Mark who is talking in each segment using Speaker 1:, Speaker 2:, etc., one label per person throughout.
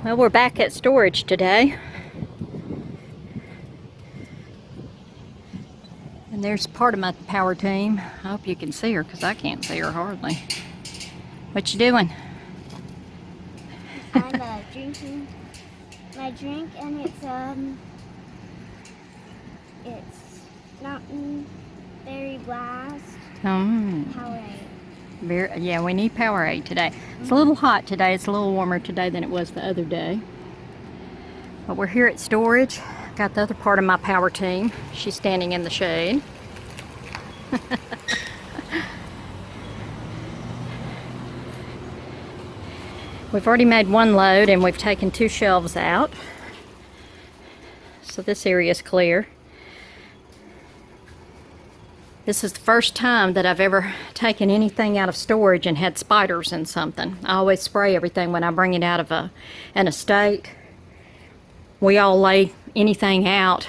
Speaker 1: Well, we're back at storage today. And there's part of my power team. I hope you can see her because I can't see her hardly. What you doing?
Speaker 2: I'm drinking my drink, and it's Mountain Berry Blast Powerade.
Speaker 1: Yeah, we need Powerade today. It's a little hot today. It's a little warmer today than it was the other day. But we're here at storage. Got the other part of my power team. She's standing in the shade. We've already made one load and we've taken 2 shelves out. So this area is clear. This is the first time that I've ever taken anything out of storage and had spiders in something. I always spray everything when I bring it out of an estate. We all lay anything out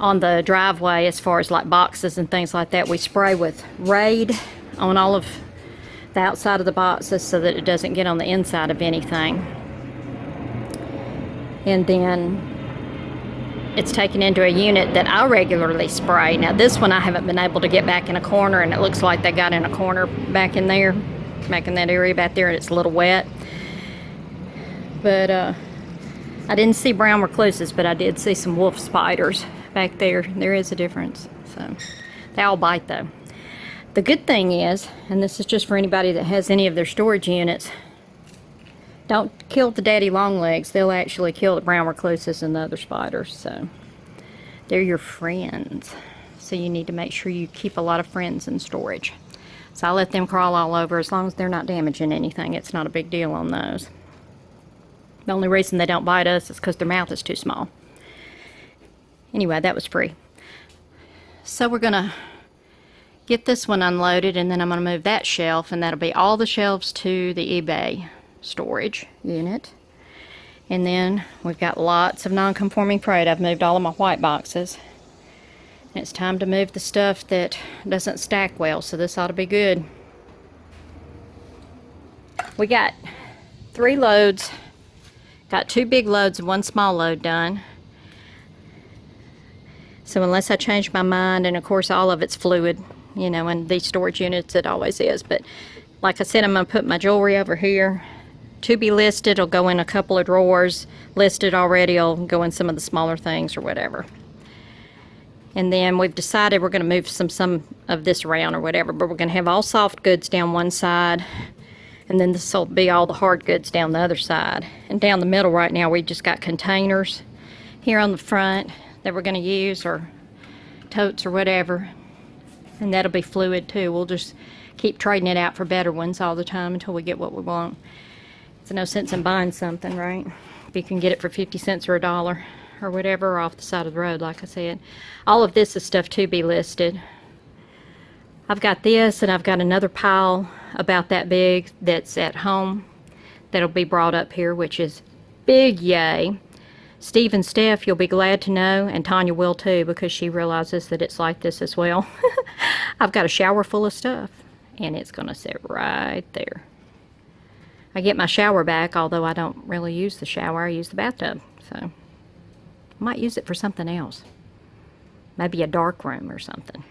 Speaker 1: on the driveway as far as like boxes and things like that. We spray with Raid on all of the outside of the boxes so that it doesn't get on the inside of anything. And then it's taken into a unit that I regularly spray. Now this one I haven't been able to get back in a corner, and it looks like they got in a corner back in there, back in that area back there, and it's a little wet. But I didn't see brown recluses, but I did see some wolf spiders back there. There is a difference. So they all bite though. The good thing is, and this is just for anybody that has any of their storage units, don't kill the daddy longlegs. They'll actually kill the brown recluses and the other spiders. So they're your friends. So you need to make sure you keep a lot of friends in storage. So I let them crawl all over. As long as they're not damaging anything, it's not a big deal on those. The only reason they don't bite us is because their mouth is too small. Anyway, that was free. So we're gonna get this one unloaded, and then I'm gonna move that shelf, and that'll be all the shelves to the eBay storage unit. And then we've got lots of non-conforming freight. I've moved all of my white boxes. And it's time to move the stuff that doesn't stack well, so this ought to be good. We got 3 loads. Got 2 big loads and 1 small load done. So unless I change my mind, and of course all of it's fluid, you know, in these storage units it always is. But like I said, I'm going to put my jewelry over here. To be listed, will go in a couple of drawers. Listed already, will go in some of the smaller things or whatever. And then we've decided we're going to move some of this around or whatever, but we're going to have all soft goods down one side, and then this will be all the hard goods down the other side. And down the middle right now, we've just got containers here on the front that we're going to use, or totes or whatever. And that'll be fluid too. We'll just keep trading it out for better ones all the time until we get what we want. It's no sense in buying something, right? If you can get it for 50 cents or $1 or whatever, or off the side of the road, like I said. All of this is stuff to be listed. I've got this, and I've got another pile about that big that's at home that'll be brought up here, which is big yay. Steve and Steph, you'll be glad to know, and Tanya will too, because she realizes that it's like this as well. I've got a shower full of stuff, and it's going to sit right there. I get my shower back, although I don't really use the shower. I use the bathtub, so I might use it for something else. Maybe a dark room or something.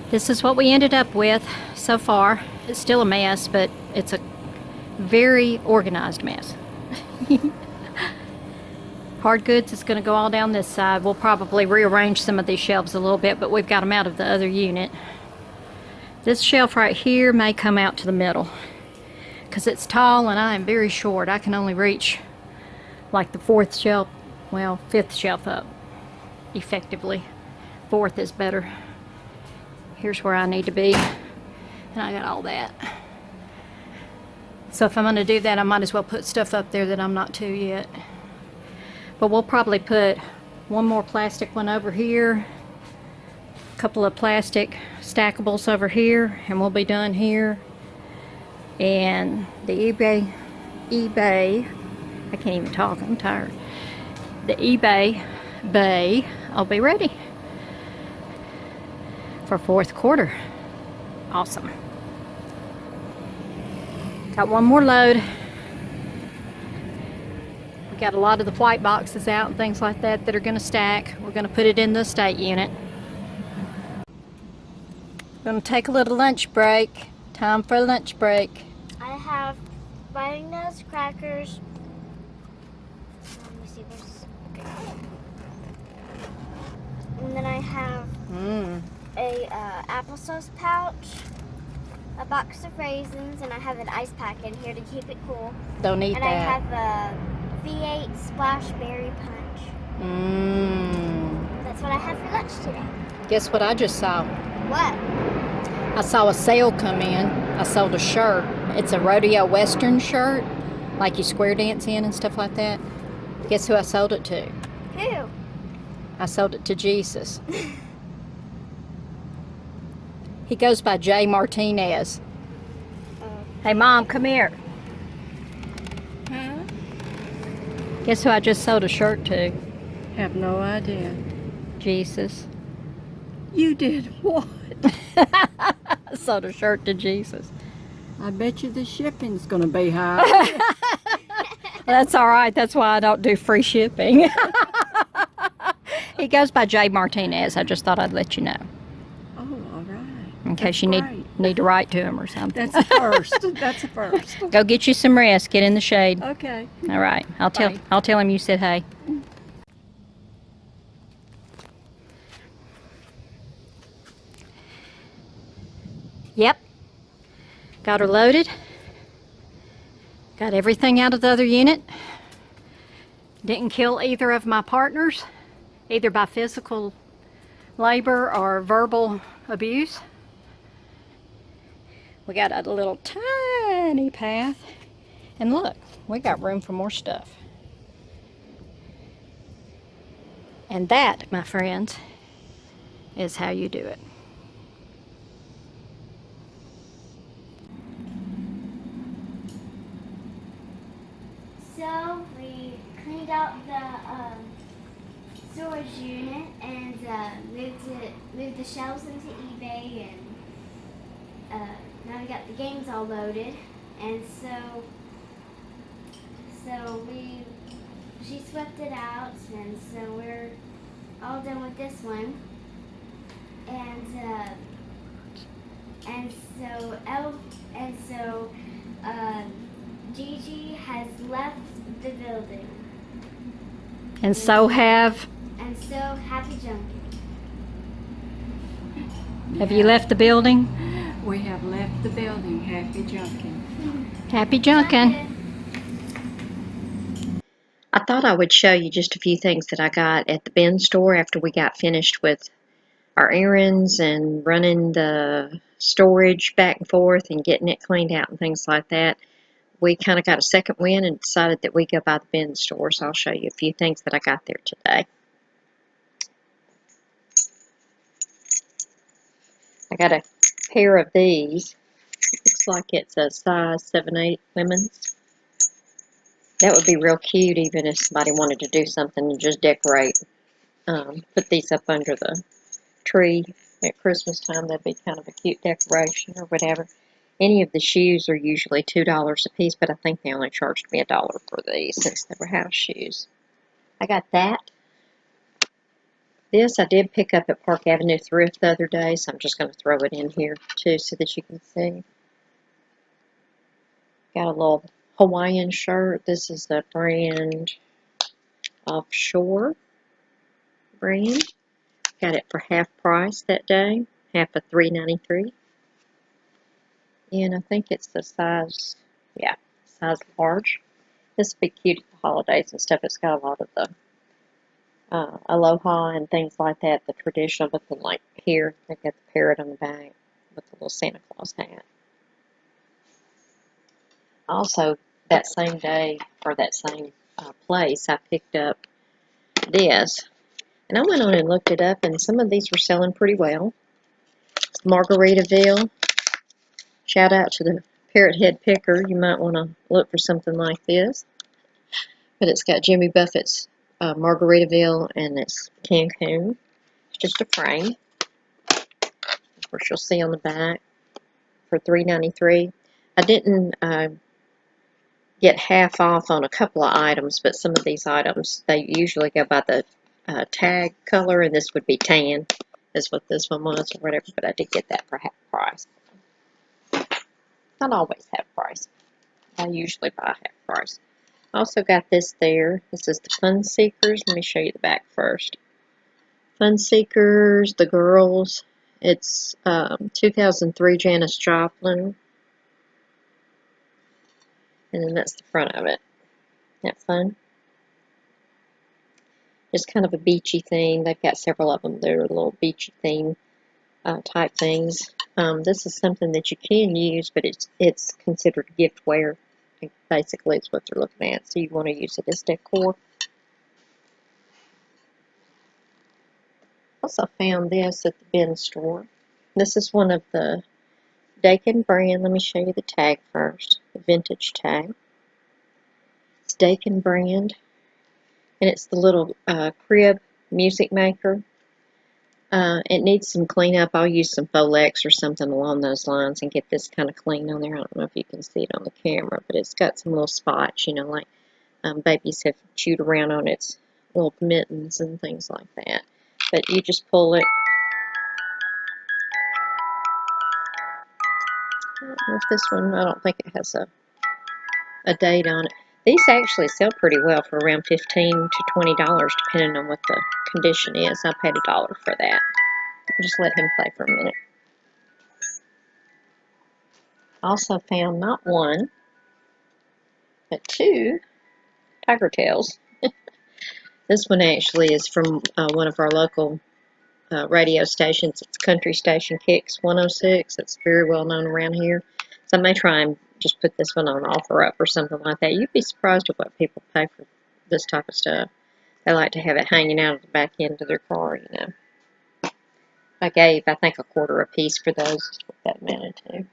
Speaker 1: This is what we ended up with so far. It's still a mess, but it's a very organized mess. Hard goods is going to go all down this side. We'll probably rearrange some of these shelves a little bit, but we've got them out of the other unit. This shelf right here may come out to the middle because it's tall and I am very short. I can only reach like the 4th shelf, well, 5th shelf up effectively. 4th is better. Here's where I need to be, and I got all that. So if I'm going to do that, I might as well put stuff up there that I'm not to yet. But we'll probably put one more plastic one over here, a couple of plastic stackables over here, and we'll be done here. And the eBay, I can't even talk, I'm tired. The eBay bay will be ready for 4th quarter. Awesome. Got one more load. We got a lot of the white boxes out and things like that that are going to stack. We're going to put it in the estate unit. Going to take a little lunch break. Time for a lunch break.
Speaker 2: I have biting nose crackers. Let me see this. And then I have a applesauce pouch, a box of raisins, and I have an ice pack in here to keep it cool.
Speaker 1: Don't eat
Speaker 2: and
Speaker 1: that.
Speaker 2: I have a V8 splash berry punch. That's what I had for lunch today.
Speaker 1: Guess what I just saw?
Speaker 2: What?
Speaker 1: I saw a sale come in. I sold a shirt. It's a rodeo western shirt, like you square dance in and stuff like that. Guess who I sold it to?
Speaker 2: Who?
Speaker 1: I sold it to Jesus. He goes by J. Martinez. Hey, Mom, come here.
Speaker 3: Huh?
Speaker 1: Guess who I just sold a shirt to?
Speaker 3: Have no idea.
Speaker 1: Jesus.
Speaker 3: You did what?
Speaker 1: I sold a shirt to Jesus.
Speaker 3: I bet you the shipping's gonna be high.
Speaker 1: That's all right. That's why I don't do free shipping. He goes by J. Martinez. I just thought I'd let you know.
Speaker 3: Oh, all right.
Speaker 1: In case
Speaker 3: That's
Speaker 1: you
Speaker 3: great.
Speaker 1: need to write to him or something.
Speaker 3: That's a first. That's a first.
Speaker 1: Go get you some rest. Get in the shade.
Speaker 3: Okay.
Speaker 1: All right. I'll
Speaker 3: Bye.
Speaker 1: tell him you said hey. Yep. Got her loaded. Got everything out of the other unit. Didn't kill either of my partners, either by physical labor or verbal abuse. We got a little tiny path. And look, we got room for more stuff. And that, my friends, is how you do it.
Speaker 2: So we cleaned out the storage unit and moved the shelves into eBay, and now we got the games all loaded. And so she swept it out, and so we're all done with this one. And so Gigi has left the building.
Speaker 1: And so have
Speaker 2: Happy Junkie.
Speaker 1: Have you left the building?
Speaker 3: We have left the building. Happy junking.
Speaker 1: Happy junkin'. I thought I would show you just a few things that I got at the bin store after we got finished with our errands and running the storage back and forth and getting it cleaned out and things like that. We kind of got a second wind and decided that we go by the bin store, so I'll show you a few things that I got there today. I got a pair of these. Looks like it's a size 7/8 women's. That would be real cute even if somebody wanted to do something and just decorate. Put these up under the tree at Christmas time. That'd be kind of a cute decoration or whatever. Any of the shoes are usually $2 a piece, but I think they only charged me $1 for these since they were house shoes. I got that. This I did pick up at Park Avenue Thrift the other day, so I'm just going to throw it in here too so that you can see. Got a little Hawaiian shirt. This is the brand Offshore brand. Got it for half price that day, half of $3.93. And I think it's the size, yeah, size large. This would be cute at the holidays and stuff. It's got a lot of the aloha and things like that, the traditional, but then like here, they've got the parrot on the back with the little Santa Claus hat. Also, that same day, or that same place, I picked up this. And I went on and looked it up, and some of these were selling pretty well. Margaritaville. Shout out to the parrot head picker. You might want to look for something like this. But it's got Jimmy Buffett's Margaritaville, and it's Cancun. It's just a frame. Of course, you'll see on the back for $3.93. I didn't get half off on a couple of items, but some of these items, they usually go by the tag color, and this would be tan, is what this one was, or whatever, but I did get that for half price. Not always half price. I usually buy half price. I also got this there. This is the Fun Seekers. Let me show you the back first. Fun Seekers, the girls. It's 2003 Janis Joplin. And then that's the front of it. Isn't that fun? Just kind of a beachy theme. They've got several of them. They're little beachy theme type things. This is something that you can use, but it's considered giftware. Basically, it's what they're looking at. So you want to use it as decor. Also found this at the bin store. This is one of the Dakin brand. Let me show you the tag first. The vintage tag. It's Dakin brand. And it's the little crib music maker. It needs some cleanup. I'll use some Folex or something along those lines and get this kind of clean on there. I don't know if you can see it on the camera, but it's got some little spots, you know, like babies have chewed around on its little mittens and things like that. But you just pull it. I don't know if this one, I don't think it has a date on it. These actually sell pretty well for around $15 to $20, depending on what the condition is. I paid $1 for that. I'll just let him play for a minute. Also found not one, but two tiger tails. This one actually is from one of our local radio stations. It's country station Kicks 106. It's very well known around here. So I may try and just put this one on offer up or something like that. You'd be surprised at what people pay for this type of stuff. They like to have it hanging out of the back end of their car, you know. I gave, I think, $0.25 a piece for those. Is what that amounted to.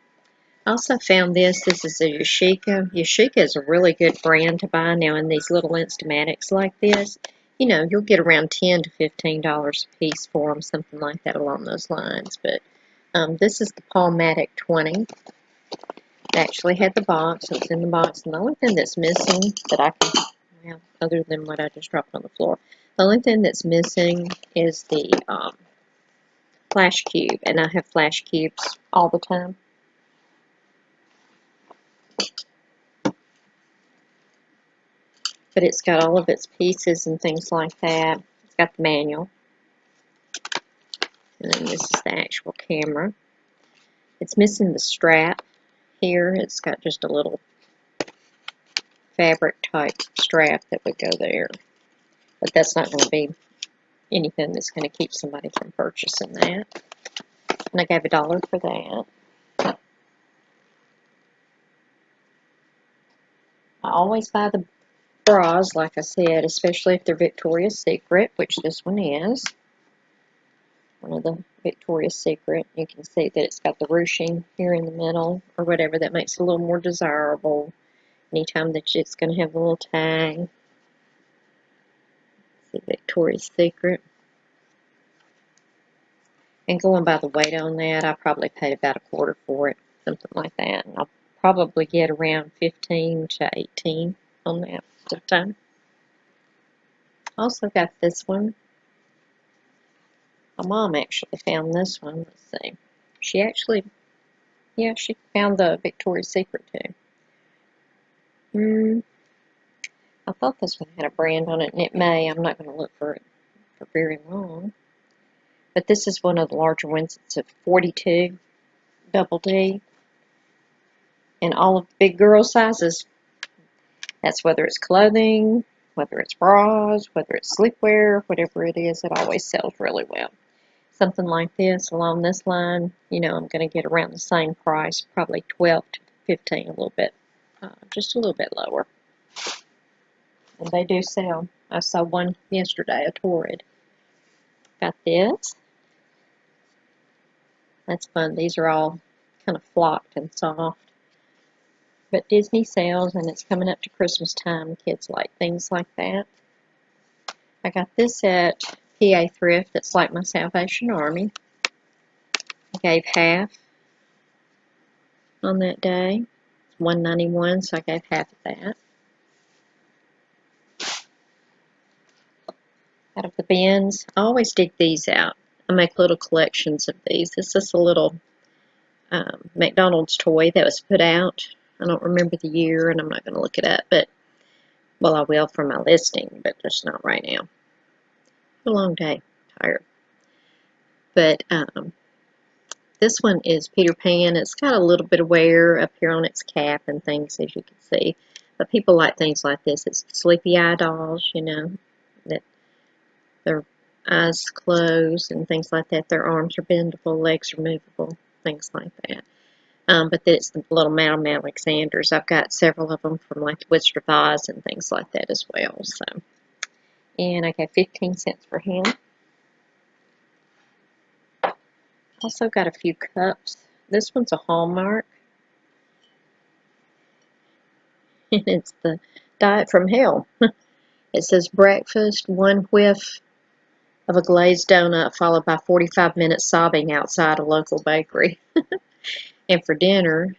Speaker 1: I also found this. This is a Yashica. Yashica is a really good brand to buy now in these little Instamatics like this. You know, you'll get around $10 to $15 a piece for them, something like that along those lines. But this is the Palmatic 20. It actually had the box. It was in the box. And the only thing that's missing that I can, well, other than what I just dropped on the floor, the only thing that's missing is the flash cube. And I have flash cubes all the time. But it's got all of its pieces and things like that. It's got the manual. And then this is the actual camera. It's missing the strap here. It's got just a little fabric type strap that would go there. But that's not going to be anything that's going to keep somebody from purchasing that. And I gave $1 for that. I always buy the bras, like I said, especially if they're Victoria's Secret, which this one is. One of the Victoria's Secret. You can see that it's got the ruching here in the middle or whatever that makes it a little more desirable. Anytime that it's going to have a little tag. See, Victoria's Secret. And going by the weight on that, I probably paid about $0.25 for it, something like that. And I'll probably get around 15 to 18 on that at the time. Also got this one. My mom actually found this one. Let's see. She actually, yeah, she found the Victoria's Secret too. I thought this one had a brand on it, and it may. I'm not going to look for it for very long. But this is one of the larger ones. It's a 42 double D. And all of the big girl sizes. That's whether it's clothing, whether it's bras, whether it's sleepwear, whatever it is, it always sells really well. Something like this along this line, you know, I'm going to get around the same price, probably 12 to 15, a little bit, just a little bit lower. And they do sell. I saw one yesterday, a Torrid. Got this. That's fun. These are all kind of flocked and soft. But Disney sells, and it's coming up to Christmas time. Kids like things like that. I got this at PA Thrift. That's like my Salvation Army. I gave half on that day. $1.91, so I gave half of that. Out of the bins, I always dig these out. I make little collections of these. This is a little McDonald's toy that was put out. I don't remember the year, and I'm not going to look it up, but, well, I will for my listing, but just not right now. A long day, tired. But this one is Peter Pan. It's got a little bit of wear up here on its cap and things, as you can see. But people like things like this. It's sleepy eye dolls, you know, that their eyes closed and things like that. Their arms are bendable, legs are movable, things like that. But it's the little Madam Alexanders. I've got several of them from like the Wizard of Oz and things like that as well. So, and I got 15 cents for him. Also got a few cups. This one's a Hallmark. And it's the Diet from Hell. It says breakfast, one whiff of a glazed donut followed by 45 minutes sobbing outside a local bakery. And for dinner,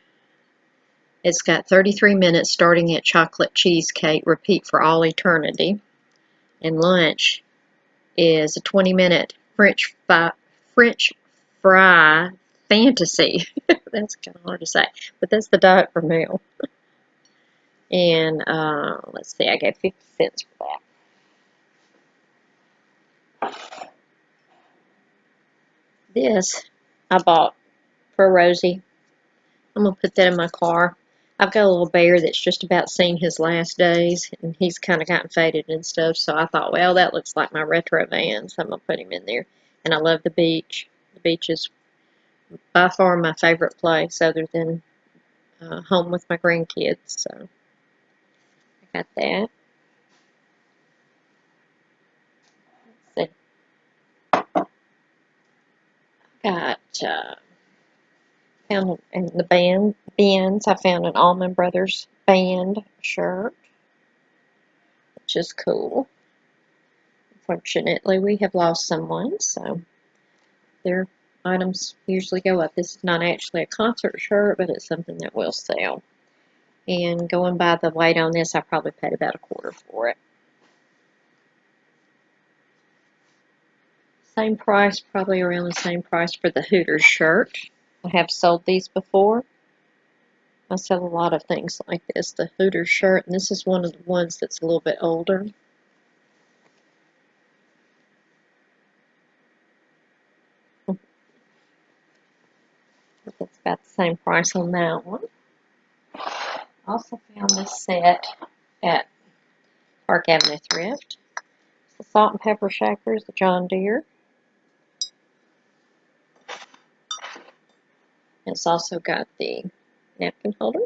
Speaker 1: it's got 33 minutes starting at chocolate cheesecake, repeat for all eternity. And lunch is a 20-minute French fry fantasy. That's kind of hard to say, but that's the Diet for Hell. And let's see, I gave 50 cents for that. This I bought for Rosie. I'm going to put that in my car. I've got a little bear that's just about seen his last days, and he's kind of gotten faded and stuff, so I thought, well, that looks like my retro van, so I'm going to put him in there. And I love the beach. The beach is by far my favorite place other than home with my grandkids, so I got that. Let's see. Got found in the bins. I found an Allman Brothers band shirt, which is cool. Unfortunately, we have lost someone, so their items usually go up. This is not actually a concert shirt, but it's something that will sell. And going by the weight on this, I probably paid about $1.25 for it. Same price, probably around the same price for the Hooters shirt. I have sold these before. I sell a lot of things like this, the Hooters shirt, and this is one of the ones that's a little bit older. It's about the same price on that one. I also found this set at Park Avenue Thrift. It's the salt and pepper shakers, the John Deere. It's also got the napkin holder.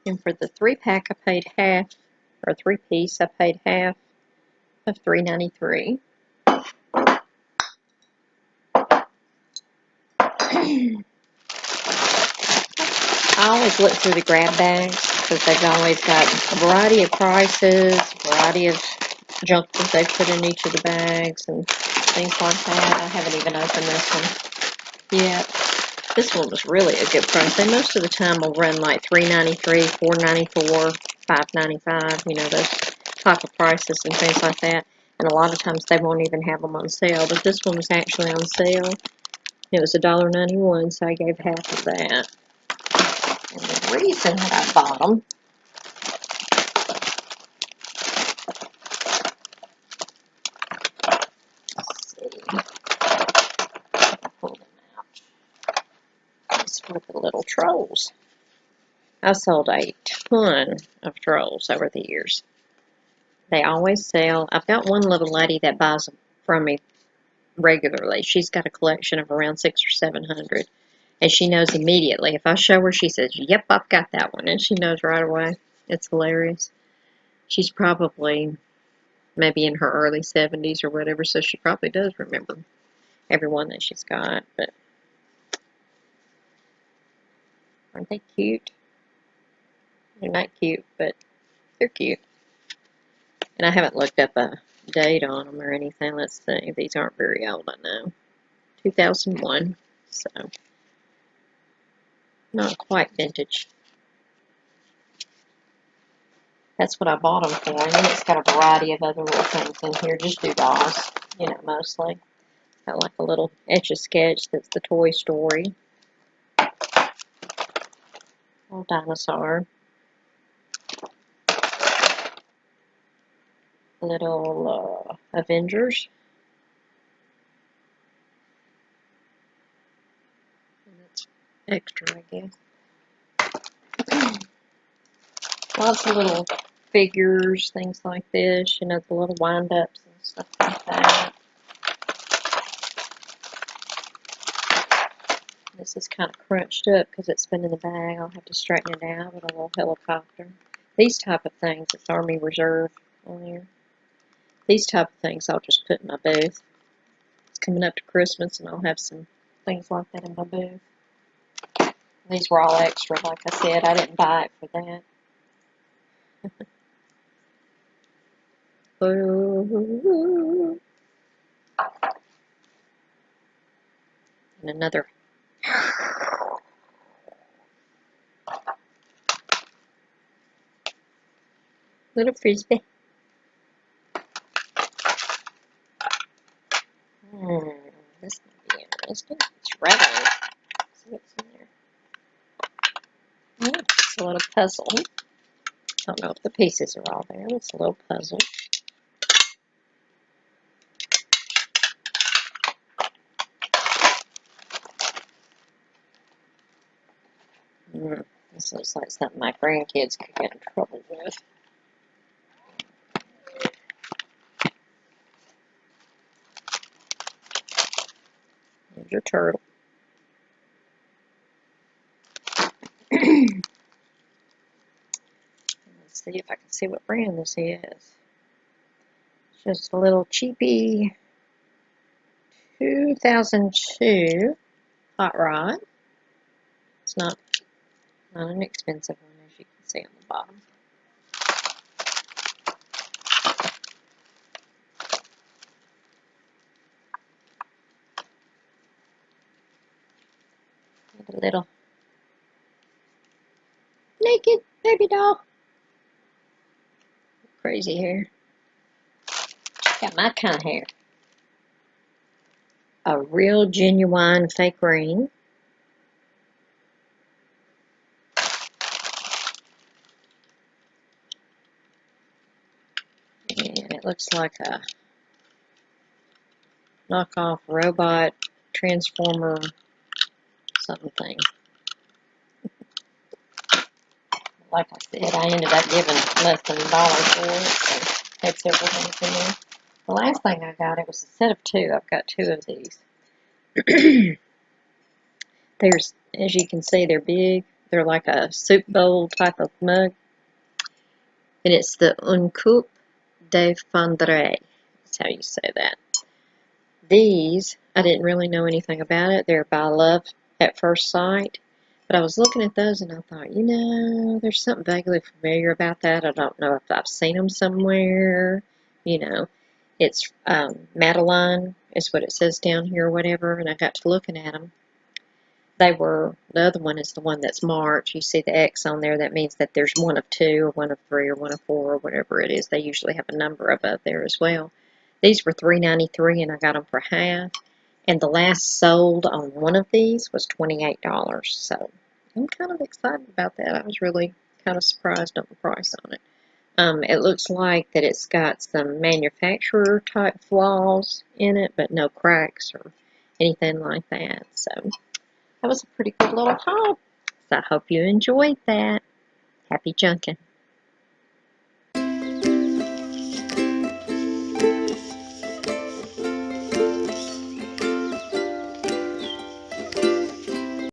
Speaker 1: And for the 3-pack, I paid half, or 3-piece, I paid half of $3.93. I always look through the grab bags because they've always got a variety of prices, a variety of junk that they put in each of the bags and things like that. I haven't even opened this one yet. This one was really a good price. They most of the time will run like $3.93, $4.94, $5.95, you know, those type of prices and things like that. And a lot of times they won't even have them on sale, but this one was actually on sale. It was $1.91, so I gave half of that. And the reason that I bought them pull them out. It's for the little trolls. I sold a ton of trolls over the years. They always sell. I've got one little lady that buys them from me regularly. She's got a collection of around 600 or 700. And she knows immediately. If I show her, she says, yep, I've got that one. And she knows right away. It's hilarious. She's probably maybe in her early 70s or whatever, so she probably does remember every one that she's got. But aren't they cute? They're not cute, but they're cute. And I haven't looked up a date on them or anything. Let's see. These aren't very old, I know. 2001. So Not quite vintage. That's what I bought them for. And then it's got a variety of other little things in here. Just doodahs, you know, mostly. Got like a little Etch-a-Sketch that's the Toy Story. Little dinosaur. Little Avengers. And that's extra, I guess. Lots of little figures, things like this. You know, the little wind-ups and stuff like that. This is kind of crunched up because it's been in the bag. I'll have to straighten it out with a little helicopter. These type of things, it's Army Reserve on here. These type of things I'll just put in my booth. It's coming up to Christmas and I'll have some things like that in my booth. These were all extra, like I said. I didn't buy it for that. And another little frisbee. This might be interesting. It's red. See what's in there. It's a little puzzle. Don't know if the pieces are all there. It's a little puzzle. This looks like something my grandkids could get in trouble with. There's your turtle. Let's see if I can see what brand this is. It's just a little cheapy 2002 hot rod. It's not an expensive one, as you can see on the bottom. And a little naked baby doll. Crazy hair. Got my kind of hair. A real genuine fake ring. And it looks like a knockoff robot transformer something thing. Like I said, I ended up giving less than $1 for it. So had several things in there. The last thing I got, it was a set of two. I've got two of these. There's, as you can see, they're big. They're like a soup bowl type of mug. And it's the Un Coupe de Fondre. That's how you say that. These, I didn't really know anything about it. They're by love at first sight. But I was looking at those and I thought, you know, there's something vaguely familiar about that. I don't know if I've seen them somewhere. You know, it's Madeline is what it says down here or whatever. And I got to looking at them. They were, the other one is the one that's marked. You see the X on there. That means that there's one of two or one of three or one of four or whatever it is. They usually have a number above there as well. These were $3.93 and I got them for half. And the last sold on one of these was $28. So I'm kind of excited about that. I was really kind of surprised on the price on it. It looks like that it's got some manufacturer type flaws in it, but no cracks or anything like that. So that was a pretty good little haul. So I hope you enjoyed that. Happy junking.